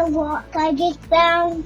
to walk I get down.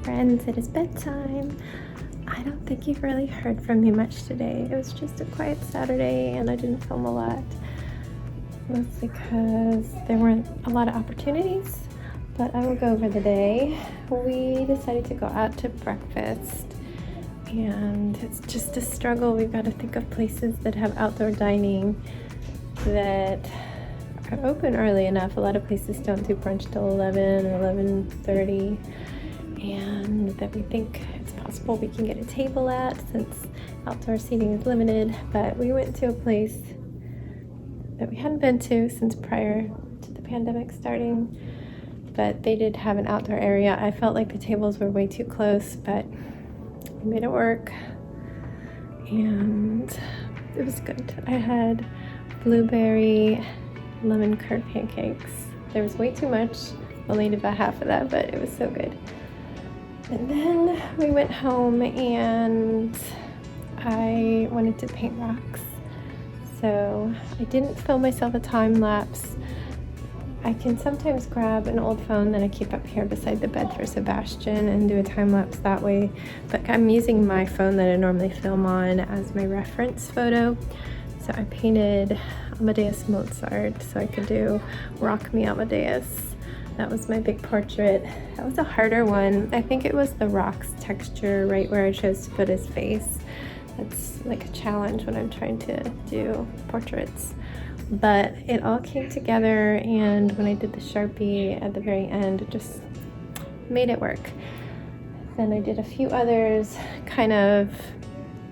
Friends, it is bedtime. I don't think you've really heard from me much today. It was just a quiet Saturday and I didn't film a lot, mostly because there weren't a lot of opportunities, but I will go over the day. We decided to go out to breakfast and it's just a struggle. We've got to think of places that have outdoor dining that are open early enough. A lot of places don't do brunch till 11 or 11:30. And that we think it's possible we can get a table at, since outdoor seating is limited. But we went to a place that we hadn't been to since prior to the pandemic starting, but they did have an outdoor area. I felt like the tables were way too close, but we made it work and it was good. I had blueberry lemon curd pancakes. There was way too much. Only ate about half of that, but it was so good. And then we went home and I wanted to paint rocks. So I didn't film myself a time lapse. I can sometimes grab an old phone that I keep up here beside the bed for Sebastian and do a time lapse that way. But I'm using my phone that I normally film on as my reference photo. So I painted Amadeus Mozart so I could do Rock Me Amadeus. That was my big portrait. That was a harder one. I think it was the rock's texture right where I chose to put his face. That's like a challenge when I'm trying to do portraits. But it all came together, and when I did the Sharpie at the very end, it just made it work. Then I did a few others,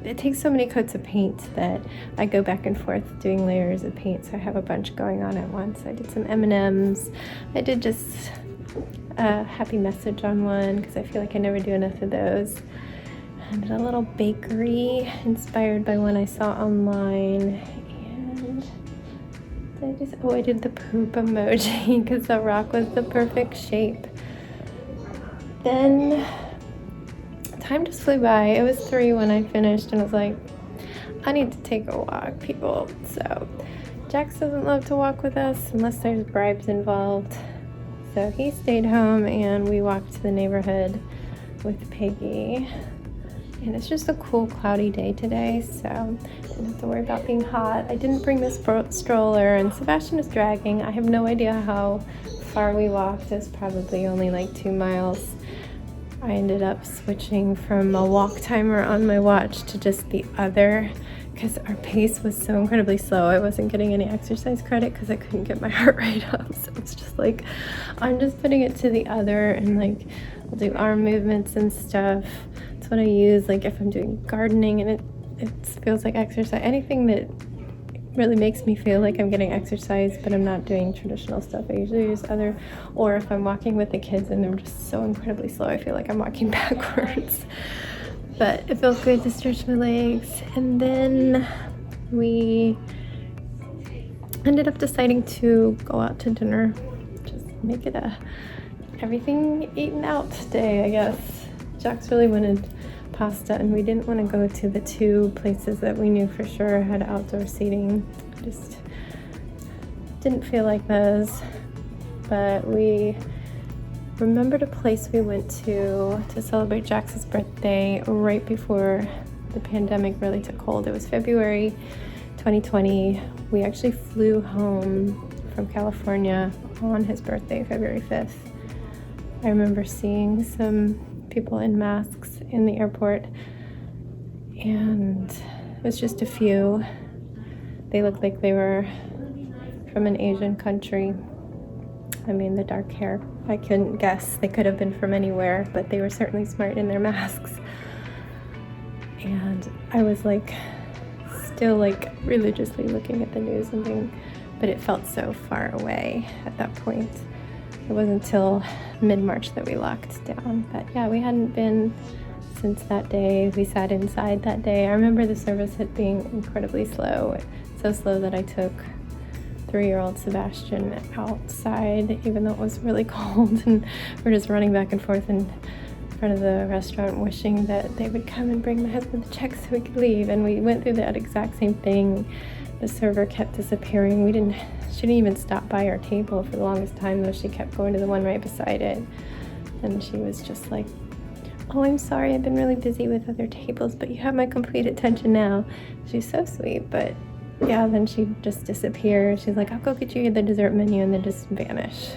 it takes so many coats of paint that I go back and forth doing layers of paint, so I have a bunch going on at once. I did some M&Ms. I did just a happy message on one because I feel like I never do enough of those. I did a little bakery inspired by one I saw online, and I did the poop emoji because the rock was the perfect shape. Then time just flew by. It was 3 when I finished, and I was like, I need to take a walk, people. So Jax doesn't love to walk with us unless there's bribes involved. So he stayed home and we walked to the neighborhood with Piggy. And it's just a cool, cloudy day today, so I didn't have to worry about being hot. I didn't bring this stroller, and Sebastian is dragging. I have no idea how far we walked. It's probably only like 2 miles. I ended up switching from a walk timer on my watch to just the other because our pace was so incredibly slow. I wasn't getting any exercise credit because I couldn't get my heart rate up. So it's just like, I'm just putting it to the other, and like I'll do arm movements and stuff. That's what I use like if I'm doing gardening, and it feels like exercise. Anything that really makes me feel like I'm getting exercise, but I'm not doing traditional stuff. I usually use other, or if I'm walking with the kids and they're just so incredibly slow, I feel like I'm walking backwards. But it feels good to stretch my legs. And then we ended up deciding to go out to dinner, just make it a everything eaten out day, I guess. Jax really wanted pasta, and we didn't want to go to the 2 places that we knew for sure had outdoor seating. Just didn't feel like those. But we remembered a place we went to celebrate Jax's birthday right before the pandemic really took hold. It was February 2020. We actually flew home from California on his birthday, February 5th. I remember seeing some people in masks in the airport, and it was just a few. They looked like they were from an Asian country. I mean, the dark hair, I couldn't guess. They could have been from anywhere, but they were certainly smart in their masks. And I was like, still like religiously looking at the news and being, but it felt so far away at that point. It wasn't until mid-March that we locked down. But yeah, we hadn't been since that day. We sat inside that day. I remember the service being incredibly slow, so slow that I took 3-year-old Sebastian outside, even though it was really cold, and we're just running back and forth in front of the restaurant wishing that they would come and bring my husband the check so we could leave. And we went through that exact same thing. The server kept disappearing. She didn't even stop by our table for the longest time, though. She kept going to the one right beside it, and she was just like, oh, I'm sorry, I've been really busy with other tables, but you have my complete attention now. She's so sweet. But yeah, then she'd just disappear. She's like, I'll go get you the dessert menu, and then just vanish.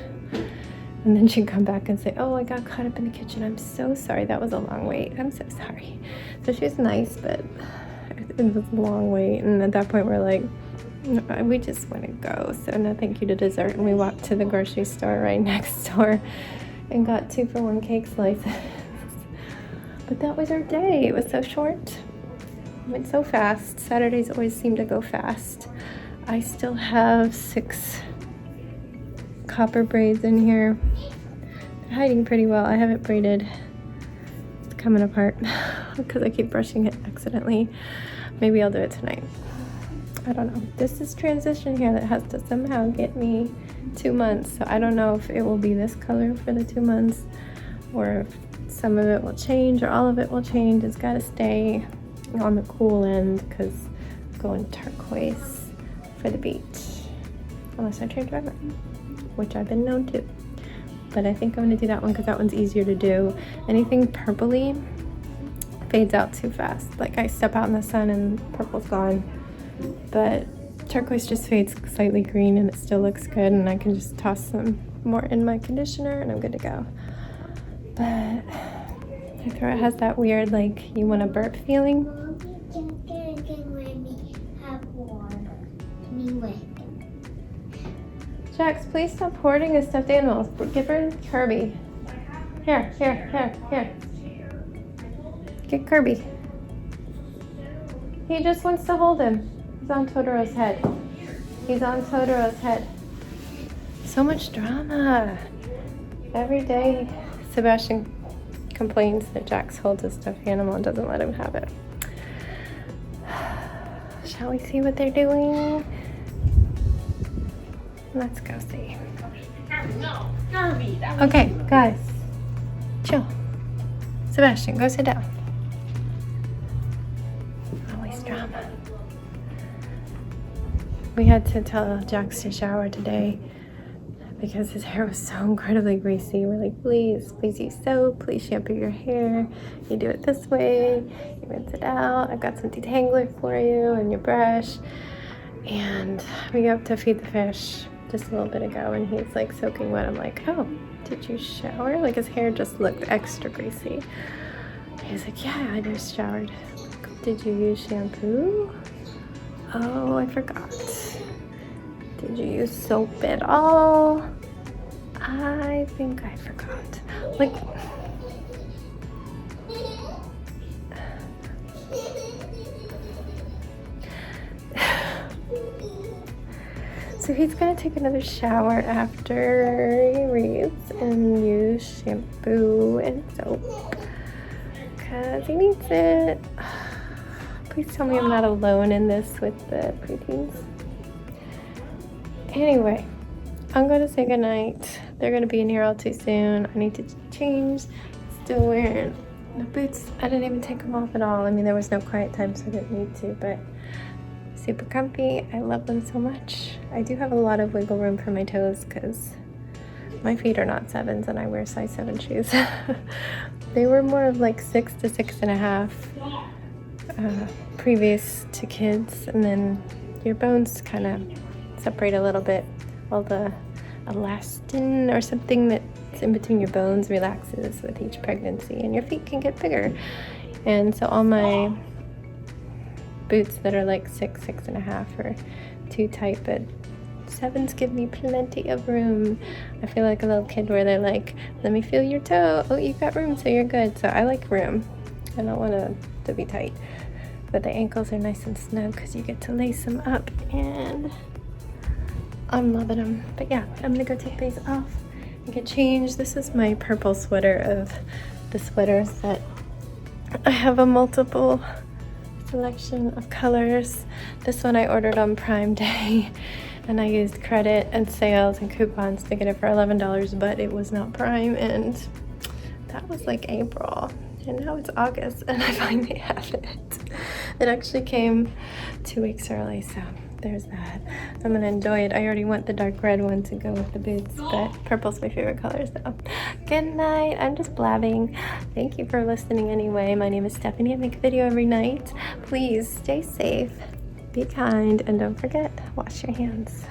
And then she'd come back and say, oh, I got caught up in the kitchen. I'm so sorry. That was a long wait. I'm so sorry. So she was nice, but it was a long wait. And at that point, we're like, we just want to go. So no thank you to dessert. And we walked to the grocery store right next door and got 2-for-1 cake slices. But that was our day. It was so short. It went so fast. Saturdays always seem to go fast. I still have 6 copper braids in here. They're hiding pretty well. I have it braided. It's coming apart because I keep brushing it accidentally. Maybe I'll do it tonight. I don't know. This is transition here that has to somehow get me 2 months. So I don't know if it will be this color for the 2 months, or if some of it will change or all of it will change. It's got to stay on the cool end because I'm going turquoise for the beach. Unless I change my mind, which I've been known to. But I think I'm going to do that one because that one's easier to do. Anything purpley fades out too fast. Like I step out in the sun and purple's gone. But turquoise just fades slightly green and it still looks good, and I can just toss some more in my conditioner and I'm good to go. But my throat has that weird, like, you want to burp feeling. Jax, please stop hoarding his stuffed animals. Give her Kirby. Here. Get Kirby. He just wants to hold him. He's on Totoro's head. So much drama. Every day, Sebastian complains that Jax holds his stuffed animal and doesn't let him have it. Shall we see what they're doing? Let's go see. Okay, guys. Chill. Sebastian, go sit down. Always drama. We had to tell Jax to shower today because his hair was so incredibly greasy. We're like, please use soap, please shampoo your hair. You do it this way, you rinse it out. I've got some detangler for you and your brush. And we go up to feed the fish just a little bit ago and he's like soaking wet. I'm like, oh, did you shower? Like his hair just looked extra greasy. He's like, yeah, I just showered. Did you use shampoo? Oh, I forgot. Did you use soap at all? I think I forgot. Like, so he's gonna take another shower after he reads and use shampoo and soap because he needs it. Please tell me I'm not alone in this with the preteens. Anyway, I'm going to say goodnight. They're going to be in here all too soon. I need to change. Still wearing the boots. I didn't even take them off at all. I mean, there was no quiet time, so I didn't need to, but super comfy. I love them so much. I do have a lot of wiggle room for my toes because my feet are not 7s and I wear size 7 shoes. They were more of like 6 to 6.5 previous to kids, and then your bones kind of separate a little bit. All the elastin or something that's in between your bones relaxes with each pregnancy and your feet can get bigger. And so all my boots that are like 6, 6.5 are too tight, but 7s give me plenty of room. I feel like a little kid where they're like, let me feel your toe. Oh, you've got room, so you're good. So I like room. I don't want to be tight. But the ankles are nice and snug because you get to lace them up, and I'm loving them. But yeah, I'm gonna go take these off and get changed. This is my purple sweater of the sweaters that I have a multiple selection of colors. This one I ordered on Prime Day and I used credit and sales and coupons to get it for $11, but it was not Prime, and that was like April. And now it's August and I finally have it. It actually came 2 weeks early, so there's that. I'm gonna enjoy it. I already want the dark red one to go with the boots, but purple's my favorite color, so. Good night. I'm just blabbing. Thank you for listening anyway. My name is Stephanie. I make a video every night. Please stay safe, be kind, and don't forget, wash your hands.